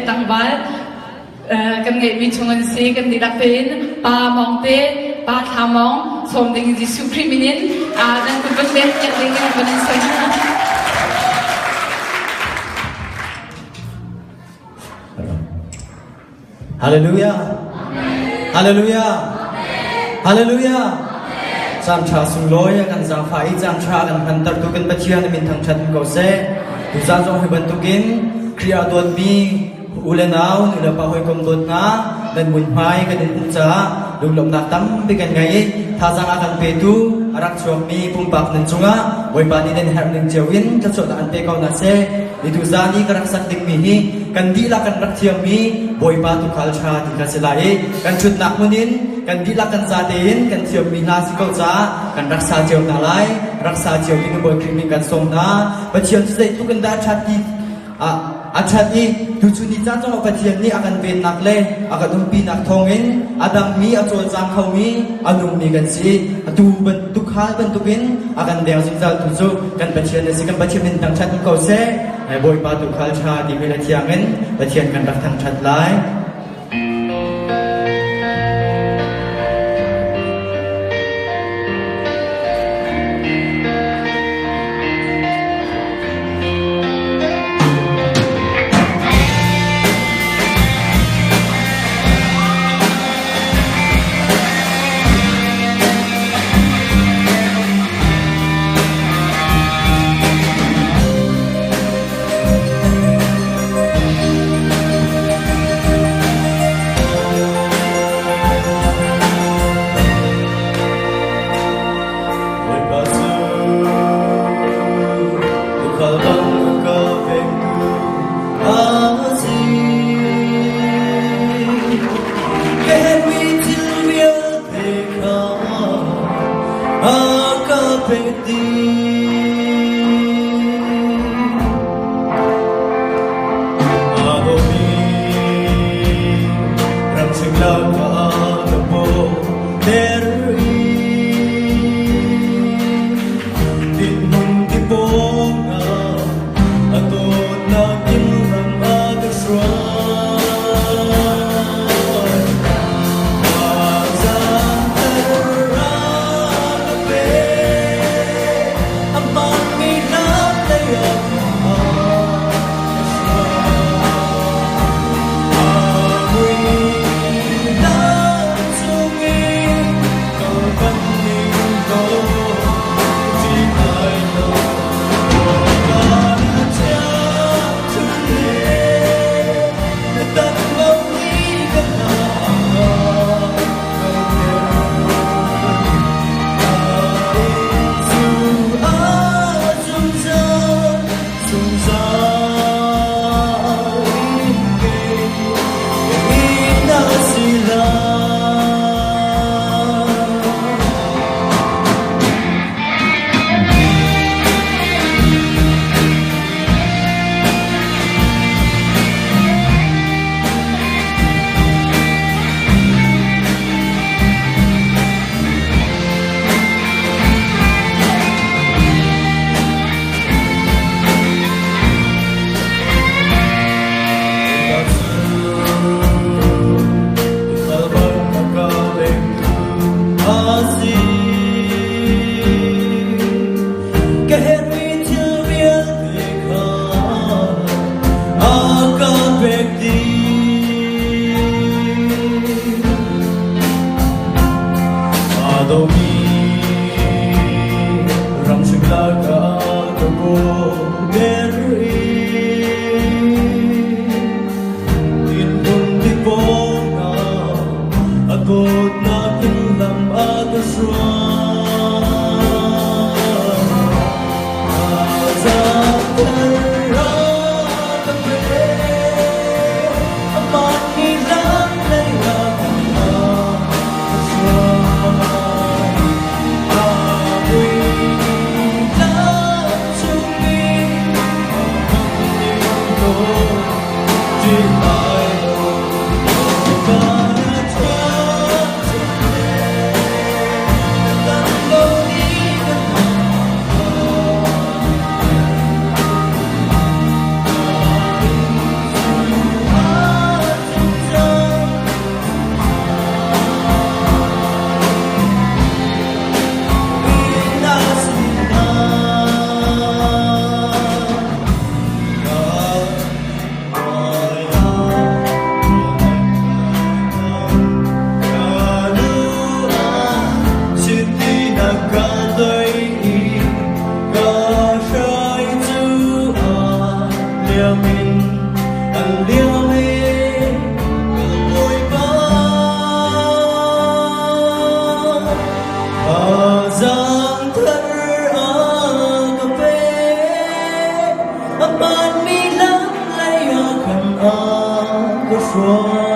tăng vải kan ngai mi chungan se kan dira pen pa mongte pa thamong som ding ji supriminin dan ku ben ben kan ding ben sang Hallelujah. Hallelujah. Hallelujah. Jam cha sung loi kan za phai jam cha kan kan tar tu kan pachian min thang chat ko se tu za zo he ban tu kin kriya dot mi ulenau ni la pa hoi kom dot na dan mun phai kan in cha lung lom nak tam bi kan ngai tha jang akan pe tu arak chom mi pum pak nan chunga oi pa ni den har ning chewin cha chot an pe ko na se ni tu za ni karak sak ding mi hi kan di la kan rak thiam mi boi pa tu khal cha ti ka se lai kan chut nak munin kan di la kan za dein kan thiam mi na si ko cha kan rak sa chew na lai rak sa chew ki boi krimi kan som na pa chiam se tu kan da chat ti achati tu chu ni cha chong pa chiam ni akan ven nak le akan um pi nak thongin adam mi achol jang khau mi anum mi kan si tu ban tu khal ban tu bin akan deu sing zal tu chu kan pa chiam ne si kan pa chiam min tang chat ko se boi pa tu khal cha di me la chiangin pa chiam kan rak thang chat lai của chúa